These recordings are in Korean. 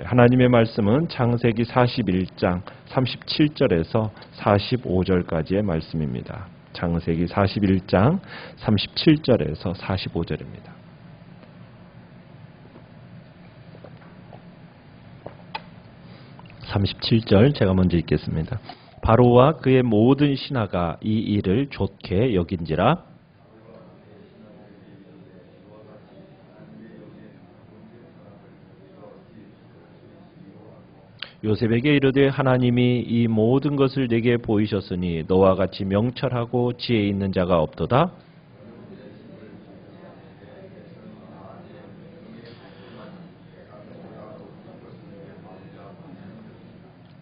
하나님의 말씀은 창세기 41장 37절에서 45절까지의 말씀입니다. 창세기 41장 37절에서 45절입니다. (37절) 제가 먼저 읽겠습니다. 바로와 그의 모든 신하가 이 일을 좋게 여긴지라. 요셉에게 이르되 하나님이 이 모든 것을 내게 보이셨으니 너와 같이 명철하고 지혜 있는 자가 없도다.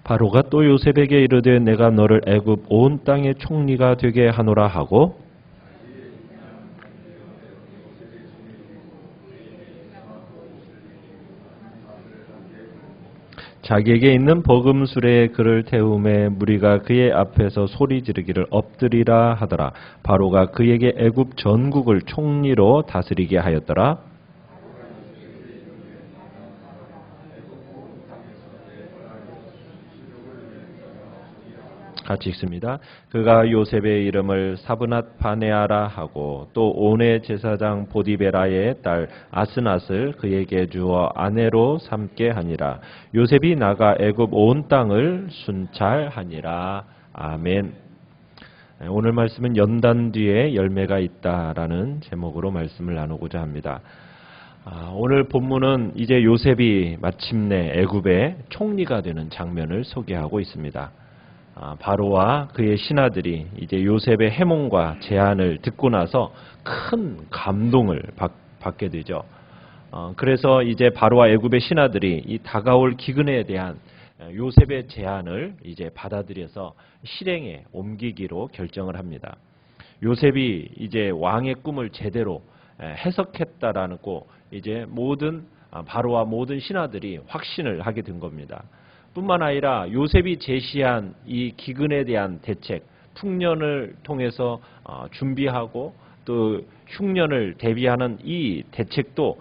바로가 또 요셉에게 이르되 내가 너를 애굽 온 땅의 총리가 되게 하노라 하고 자기에게 있는 버금술에 그를 태우매 무리가 그의 앞에서 소리 지르기를 엎드리라 하더라. 바로가 그에게 애굽 전국을 총리로 다스리게 하였더라. 같이 읽습니다. 그가 요셉의 이름을 사브낫 바네아라 하고 또 온의 제사장 보디베라의 딸 아스낫을 그에게 주어 아내로 삼게 하니라. 요셉이 나가 애굽 온 땅을 순찰하니라. 아멘. 오늘 말씀은 연단 뒤에 열매가 있다라는 제목으로 말씀을 나누고자 합니다. 오늘 본문은 이제 요셉이 마침내 애굽의 총리가 되는 장면을 소개하고 있습니다. 바로와 그의 신하들이 이제 요셉의 해몽과 제안을 듣고 나서 큰 감동을 받게 되죠. 그래서 이제 바로와 애굽의 신하들이 이 다가올 기근에 대한 요셉의 제안을 이제 받아들여서 실행에 옮기기로 결정을 합니다. 요셉이 이제 왕의 꿈을 제대로 해석했다라고 이제 모든 바로와 모든 신하들이 확신을 하게 된 겁니다. 뿐만 아니라 요셉이 제시한 이 기근에 대한 대책, 풍년을 통해서 준비하고 또 흉년을 대비하는 이 대책도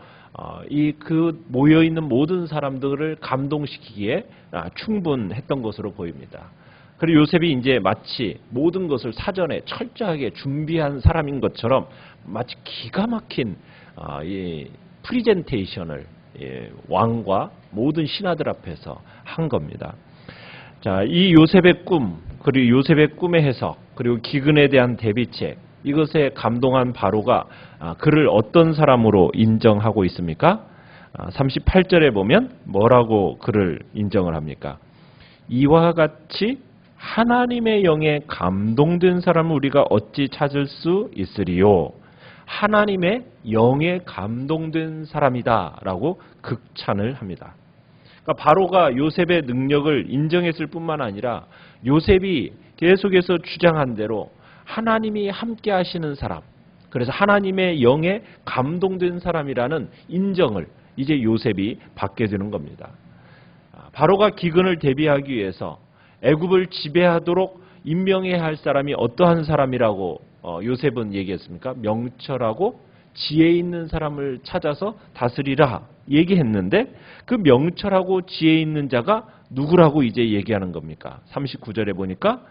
이 그 모여 있는 모든 사람들을 감동시키기에 충분했던 것으로 보입니다. 그리고 요셉이 이제 마치 모든 것을 사전에 철저하게 준비한 사람인 것처럼 마치 기가 막힌 이 프리젠테이션을 왕과 모든 신하들 앞에서 한 겁니다. 자, 이 요셉의 꿈, 그리고 요셉의 꿈의 해석, 그리고 기근에 대한 대비책, 이것에 감동한 바로가 그를 어떤 사람으로 인정하고 있습니까? 38절에 보면 뭐라고 그를 인정을 합니까? 이와 같이 하나님의 영에 감동된 사람을 우리가 어찌 찾을 수 있으리요? 하나님의 영에 감동된 사람이다라고 극찬을 합니다. 그러니까 바로가 요셉의 능력을 인정했을 뿐만 아니라 요셉이 계속해서 주장한 대로 하나님이 함께 하시는 사람, 그래서 하나님의 영에 감동된 사람이라는 인정을 이제 요셉이 받게 되는 겁니다. 바로가 기근을 대비하기 위해서 애굽을 지배하도록 임명해야 할 사람이 어떠한 사람이라고 요셉은 얘기했습니까? 명철하고 지혜 있는 사람을 찾아서 다스리라 얘기했는데 그 명철하고 지혜 있는 자가 누구라고 이제 얘기하는 겁니까? 39절에 보니까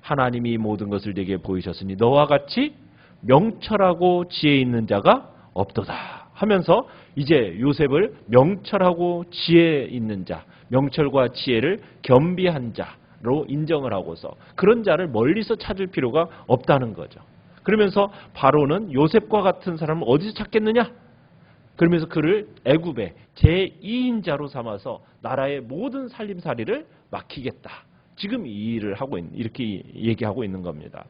하나님이 모든 것을 내게 보이셨으니 너와 같이 명철하고 지혜 있는 자가 없도다 하면서 이제 요셉을 명철하고 지혜 있는 자, 명철과 지혜를 겸비한 자로 인정을 하고서 그런 자를 멀리서 찾을 필요가 없다는 거죠. 그러면서 바로는 요셉과 같은 사람을 어디서 찾겠느냐? 그러면서 그를 애굽의 제2인자로 삼아서 나라의 모든 살림살이를 맡기겠다. 지금 이 일을 하고 있는, 이렇게 얘기하고 있는 겁니다.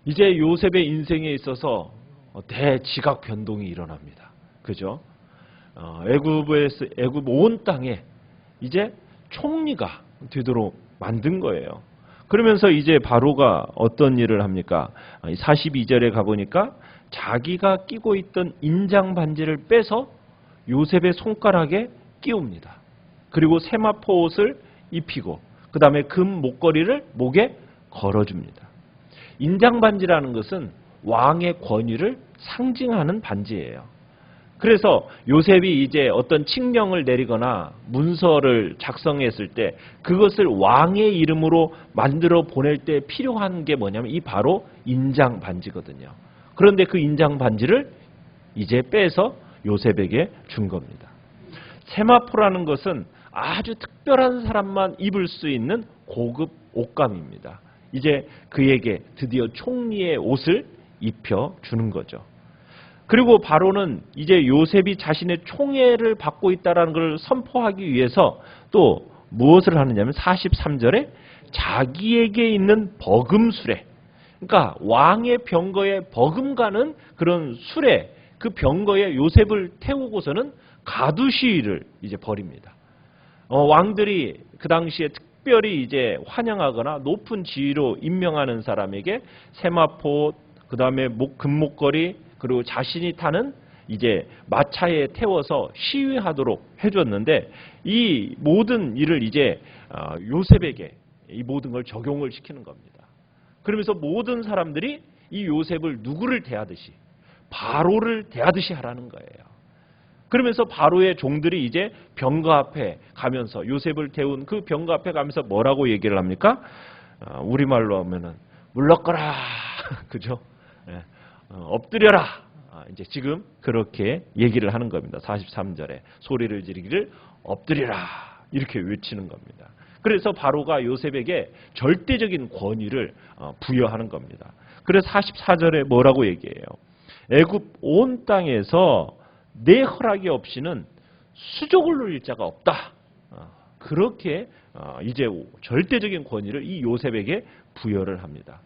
이제 요셉의 인생에 있어서 대지각 변동이 일어납니다. 그죠? 애굽 온 땅에 이제 총리가 되도록 만든 거예요. 그러면서 이제 바로가 어떤 일을 합니까? 42절에 가보니까 자기가 끼고 있던 인장 반지를 빼서 요셉의 손가락에 끼웁니다. 그리고 세마포 옷을 입히고 그 다음에 금 목걸이를 목에 걸어줍니다. 인장 반지라는 것은 왕의 권위를 상징하는 반지예요. 그래서 요셉이 이제 어떤 칙령을 내리거나 문서를 작성했을 때 그것을 왕의 이름으로 만들어 보낼 때 필요한 게 뭐냐면 이 바로 인장 반지거든요. 그런데 그 인장 반지를 이제 빼서 요셉에게 준 겁니다. 세마포라는 것은 아주 특별한 사람만 입을 수 있는 고급 옷감입니다. 이제 그에게 드디어 총리의 옷을 입혀 주는 거죠. 그리고 바로는 이제 요셉이 자신의 총애를 받고 있다는 걸 선포하기 위해서 또 무엇을 하느냐면 43절에 자기에게 있는 버금 수레, 그러니까 왕의 병거에 버금가는 그런 수레, 그 병거에 요셉을 태우고서는 가두시를 이제 벌입니다. 왕들이 그 당시에 특별히 이제 환영하거나 높은 지위로 임명하는 사람에게 세마포, 그 다음에 금목걸이, 그리고 자신이 타는 이제 마차에 태워서 시위하도록 해줬는데 이 모든 일을 이제 요셉에게 이 모든 걸 적용을 시키는 겁니다. 그러면서 모든 사람들이 이 요셉을 누구를 대하듯이 바로를 대하듯이 하라는 거예요. 그러면서 바로의 종들이 이제 병거 앞에 가면서 요셉을 태운 그 병거 앞에 가면서 뭐라고 얘기를 합니까? 우리말로 하면은 물러거라, 그죠? 예. 엎드려라. 이제 지금 그렇게 얘기를 하는 겁니다. 43절에 소리를 지르기를 엎드리라 이렇게 외치는 겁니다. 그래서 바로가 요셉에게 절대적인 권위를 부여하는 겁니다. 그래서 44절에 뭐라고 얘기해요? 애굽 온 땅에서 내 허락이 없이는 수족을 누릴 자가 없다. 그렇게 이제 절대적인 권위를 이 요셉에게 부여를 합니다.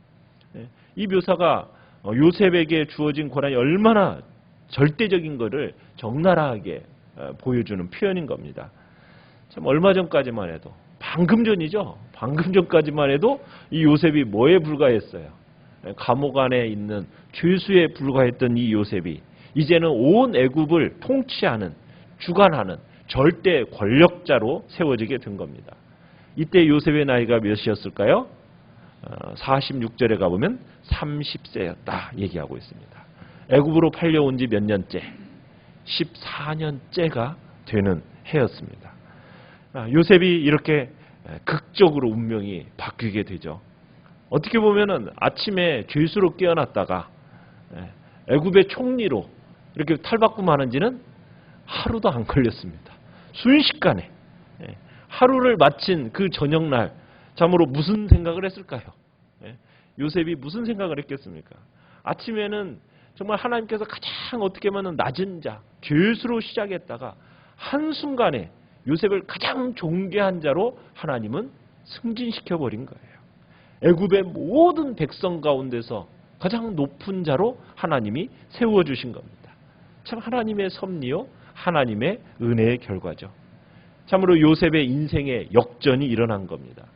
이 묘사가 요셉에게 주어진 권한이 얼마나 절대적인 것을 적나라하게 보여주는 표현인 겁니다. 참 얼마 전까지만 해도 방금 전이죠. 방금 전까지만 해도 이 요셉이 뭐에 불과했어요? 감옥 안에 있는 죄수에 불과했던 이 요셉이 이제는 온 애굽을 통치하는, 주관하는 절대 권력자로 세워지게 된 겁니다. 이때 요셉의 나이가 몇이었을까요? 46절에 가보면 30세였다 얘기하고 있습니다. 애굽으로 팔려온 지 몇 년째? 14년째가 되는 해였습니다. 요셉이 이렇게 극적으로 운명이 바뀌게 되죠. 어떻게 보면은 아침에 죄수로 깨어났다가 애굽의 총리로 이렇게 탈바꿈하는 지는 하루도 안 걸렸습니다. 순식간에 하루를 마친 그 저녁날 참으로 무슨 생각을 했을까요? 요셉이 무슨 생각을 했겠습니까? 아침에는 정말 하나님께서 가장 어떻게 보면 낮은 자, 죄수로 시작했다가 한순간에 요셉을 가장 존귀한 자로 하나님은 승진시켜버린 거예요. 애굽의 모든 백성 가운데서 가장 높은 자로 하나님이 세워주신 겁니다. 참 하나님의 섭리요, 하나님의 은혜의 결과죠. 참으로 요셉의 인생의 역전이 일어난 겁니다.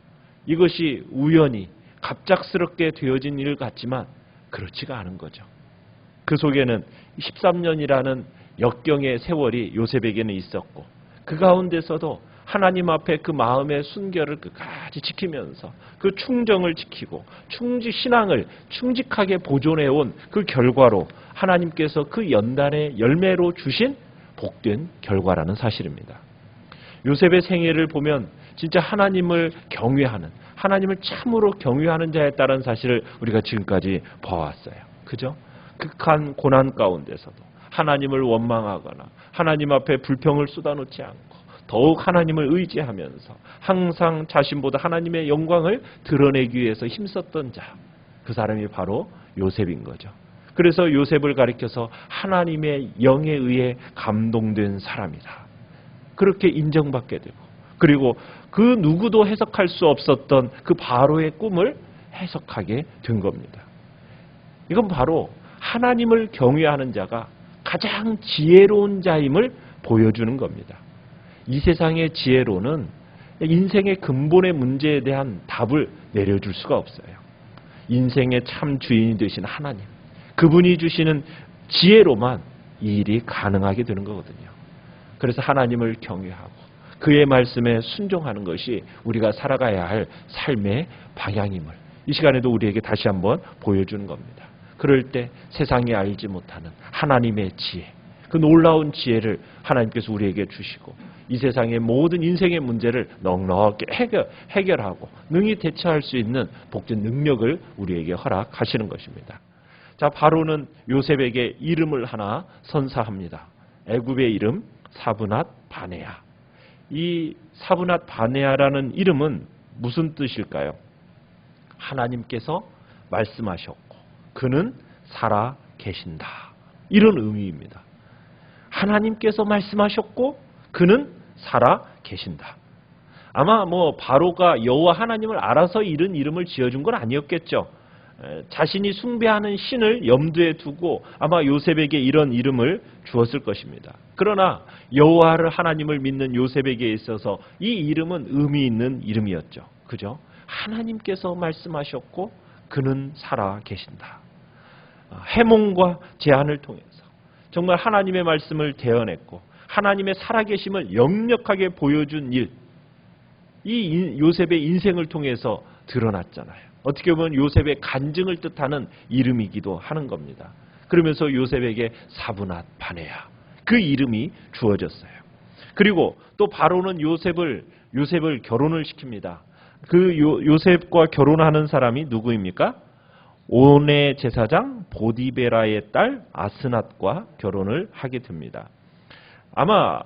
이것이 우연히 갑작스럽게 되어진 일 같지만 그렇지가 않은 거죠. 그 속에는 13년이라는 역경의 세월이 요셉에게는 있었고 그 가운데서도 하나님 앞에 그 마음의 순결을 끝까지 지키면서 그 충정을 지키고 신앙을 충직하게 보존해온 그 결과로 하나님께서 그 연단의 열매로 주신 복된 결과라는 사실입니다. 요셉의 생애를 보면 진짜 하나님을 경외하는, 하나님을 참으로 경외하는 자였다는 사실을 우리가 지금까지 봐왔어요. 그죠? 극한 고난 가운데서도 하나님을 원망하거나 하나님 앞에 불평을 쏟아놓지 않고 더욱 하나님을 의지하면서 항상 자신보다 하나님의 영광을 드러내기 위해서 힘썼던 자, 그 사람이 바로 요셉인 거죠. 그래서 요셉을 가리켜서 하나님의 영에 의해 감동된 사람이다, 그렇게 인정받게 되고, 그리고 그 누구도 해석할 수 없었던 그 바로의 꿈을 해석하게 된 겁니다. 이건 바로 하나님을 경외하는 자가 가장 지혜로운 자임을 보여주는 겁니다. 이 세상의 지혜로는 인생의 근본의 문제에 대한 답을 내려줄 수가 없어요. 인생의 참 주인이 되신 하나님, 그분이 주시는 지혜로만 이 일이 가능하게 되는 거거든요. 그래서 하나님을 경외하고 그의 말씀에 순종하는 것이 우리가 살아가야 할 삶의 방향임을 이 시간에도 우리에게 다시 한번 보여주는 겁니다. 그럴 때 세상이 알지 못하는 하나님의 지혜, 그 놀라운 지혜를 하나님께서 우리에게 주시고 이 세상의 모든 인생의 문제를 넉넉히 해결하고 능히 대처할 수 있는 복된 능력을 우리에게 허락하시는 것입니다. 자, 바로는 요셉에게 이름을 하나 선사합니다. 애굽의 이름 사브낫 바네아. 이 사브낫 바네아라는 이름은 무슨 뜻일까요? 하나님께서 말씀하셨고 그는 살아 계신다. 이런 의미입니다. 하나님께서 말씀하셨고 그는 살아 계신다. 아마 바로가 여호와 하나님을 알아서 이런 이름을 지어준 건 아니었겠죠. 자신이 숭배하는 신을 염두에 두고 아마 요셉에게 이런 이름을 주었을 것입니다. 그러나 여호와를 하나님을 믿는 요셉에게 있어서 이 이름은 의미 있는 이름이었죠. 그죠? 하나님께서 말씀하셨고 그는 살아 계신다. 해몽과 제안을 통해서 정말 하나님의 말씀을 대언했고 하나님의 살아계심을 역력하게 보여준 일, 이 요셉의 인생을 통해서 드러났잖아요. 어떻게 보면 요셉의 간증을 뜻하는 이름이기도 하는 겁니다. 그러면서 요셉에게 사브낫 바네아 그 이름이 주어졌어요. 그리고 또 바로는 요셉을 결혼을 시킵니다. 그 요셉과 결혼하는 사람이 누구입니까? 온의 제사장 보디베라의 딸 아스낫과 결혼을 하게 됩니다. 아마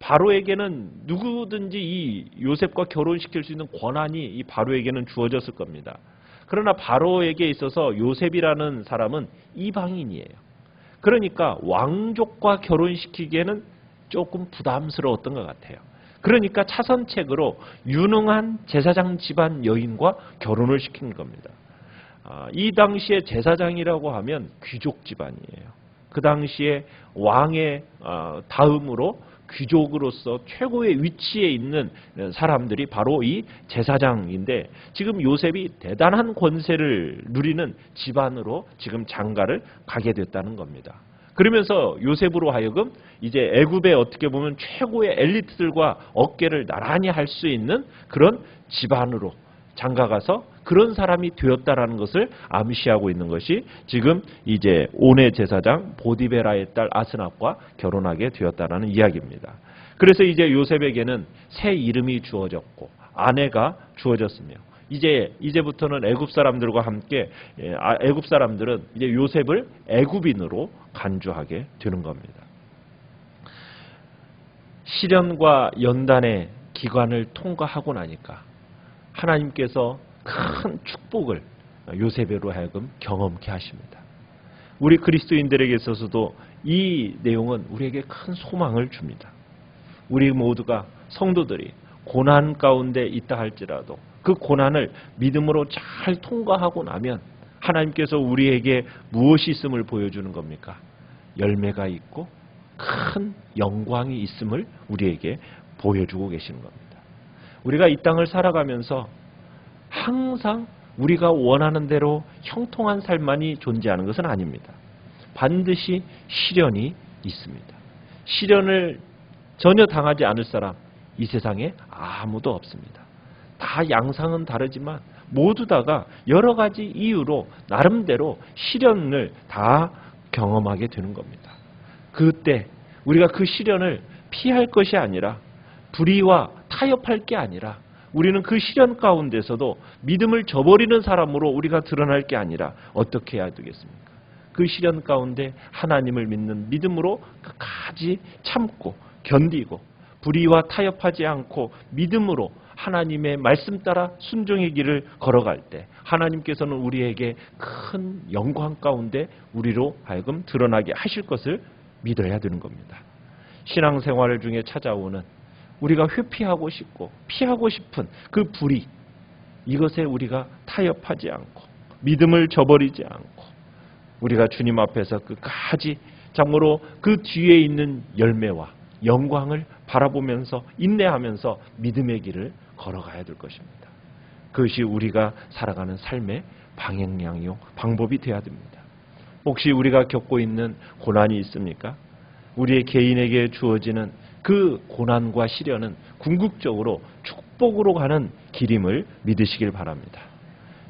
바로에게는 누구든지 이 요셉과 결혼시킬 수 있는 권한이 이 바로에게는 주어졌을 겁니다. 그러나 바로에게 있어서 요셉이라는 사람은 이방인이에요. 그러니까 왕족과 결혼시키기에는 조금 부담스러웠던 것 같아요. 그러니까 차선책으로 유능한 제사장 집안 여인과 결혼을 시킨 겁니다. 이 당시에 제사장이라고 하면 귀족 집안이에요. 그 당시에 왕의 다음으로 귀족으로서 최고의 위치에 있는 사람들이 바로 이 제사장인데 지금 요셉이 대단한 권세를 누리는 집안으로 지금 장가를 가게 됐다는 겁니다. 그러면서 요셉으로 하여금 이제 애굽의 어떻게 보면 최고의 엘리트들과 어깨를 나란히 할 수 있는 그런 집안으로 장가가서 그런 사람이 되었다라는 것을 암시하고 있는 것이 지금 이제 온의 제사장 보디베라의 딸 아스낫과 결혼하게 되었다라는 이야기입니다. 그래서 이제 요셉에게는 새 이름이 주어졌고 아내가 주어졌으며 이제부터는 애굽 사람들과 함께 애굽 사람들은 이제 요셉을 애굽인으로 간주하게 되는 겁니다. 시련과 연단의 기간을 통과하고 나니까 하나님께서 큰 축복을 요셉으로 하여금 경험케 하십니다. 우리 그리스도인들에게 있어서도 이 내용은 우리에게 큰 소망을 줍니다. 우리 모두가 성도들이 고난 가운데 있다 할지라도 그 고난을 믿음으로 잘 통과하고 나면 하나님께서 우리에게 무엇이 있음을 보여주는 겁니까? 열매가 있고 큰 영광이 있음을 우리에게 보여주고 계시는 겁니다. 우리가 이 땅을 살아가면서 항상 우리가 원하는 대로 형통한 삶만이 존재하는 것은 아닙니다. 반드시 시련이 있습니다. 시련을 전혀 당하지 않을 사람 이 세상에 아무도 없습니다. 다 양상은 다르지만 모두 다가 여러 가지 이유로 나름대로 시련을 다 경험하게 되는 겁니다. 그때 우리가 그 시련을 피할 것이 아니라 불의와 타협할 게 아니라 우리는 그 시련 가운데서도 믿음을 저버리는 사람으로 우리가 드러날 게 아니라 어떻게 해야 되겠습니까? 그 시련 가운데 하나님을 믿는 믿음으로 끝까지 참고 견디고 불의와 타협하지 않고 믿음으로 하나님의 말씀 따라 순종의 길을 걸어갈 때 하나님께서는 우리에게 큰 영광 가운데 우리로 하여금 드러나게 하실 것을 믿어야 되는 겁니다. 신앙생활 중에 찾아오는 우리가 회피하고 싶고 피하고 싶은 그 불의, 이것에 우리가 타협하지 않고 믿음을 저버리지 않고 우리가 주님 앞에서 끝까지 참으로 그 뒤에 있는 열매와 영광을 바라보면서 인내하면서 믿음의 길을 걸어가야 될 것입니다. 그것이 우리가 살아가는 삶의 방향이요 방법이 되어야 됩니다. 혹시 우리가 겪고 있는 고난이 있습니까? 우리의 개인에게 주어지는 그 고난과 시련은 궁극적으로 축복으로 가는 길임을 믿으시길 바랍니다.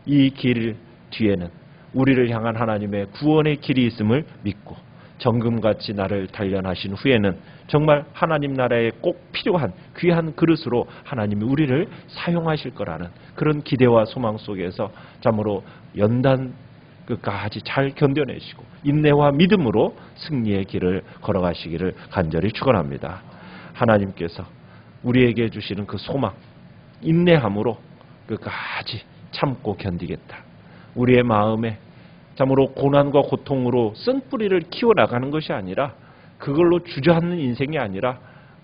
이 길 뒤에는 우리를 향한 하나님의 구원의 길이 있음을 믿고 정금같이 나를 단련하신 후에는 정말 하나님 나라에 꼭 필요한 귀한 그릇으로 하나님이 우리를 사용하실 거라는 그런 기대와 소망 속에서 참으로 연단 끝까지 잘 견뎌내시고 인내와 믿음으로 승리의 길을 걸어가시기를 간절히 축원합니다. 하나님께서 우리에게 주시는 그 소망, 인내함으로 끝까지 참고 견디겠다. 우리의 마음에 참으로 고난과 고통으로 쓴뿌리를 키워나가는 것이 아니라 그걸로 주저앉는 인생이 아니라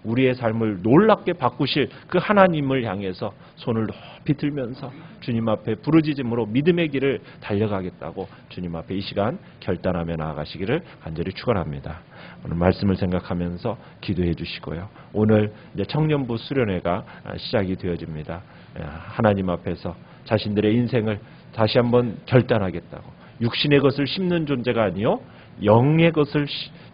우리의 삶을 놀랍게 바꾸실 그 하나님을 향해서 손을 높이 들면서 주님 앞에 부르짖음으로 믿음의 길을 달려가겠다고 주님 앞에 이 시간 결단하며 나아가시기를 간절히 축원합니다. 오늘 말씀을 생각하면서 기도해 주시고요. 오늘 이제 청년부 수련회가 시작이 되어집니다. 하나님 앞에서 자신들의 인생을 다시 한번 결단하겠다고 육신의 것을 심는 존재가 아니요 영의 것을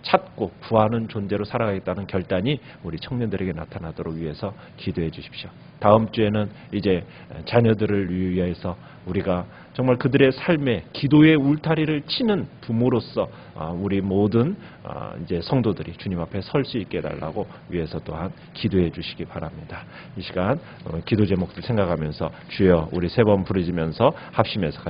찾고 구하는 존재로 살아가겠다는 결단이 우리 청년들에게 나타나도록 위해서 기도해 주십시오. 다음 주에는 이제 자녀들을 위해서 우리가 정말 그들의 삶에 기도의 울타리를 치는 부모로서 우리 모든 이제 성도들이 주님 앞에 설 수 있게 해달라고 위해서 또한 기도해 주시기 바랍니다. 이 시간 기도 제목들 생각하면서 주여 우리 세 번 부르짖으면서 합심해서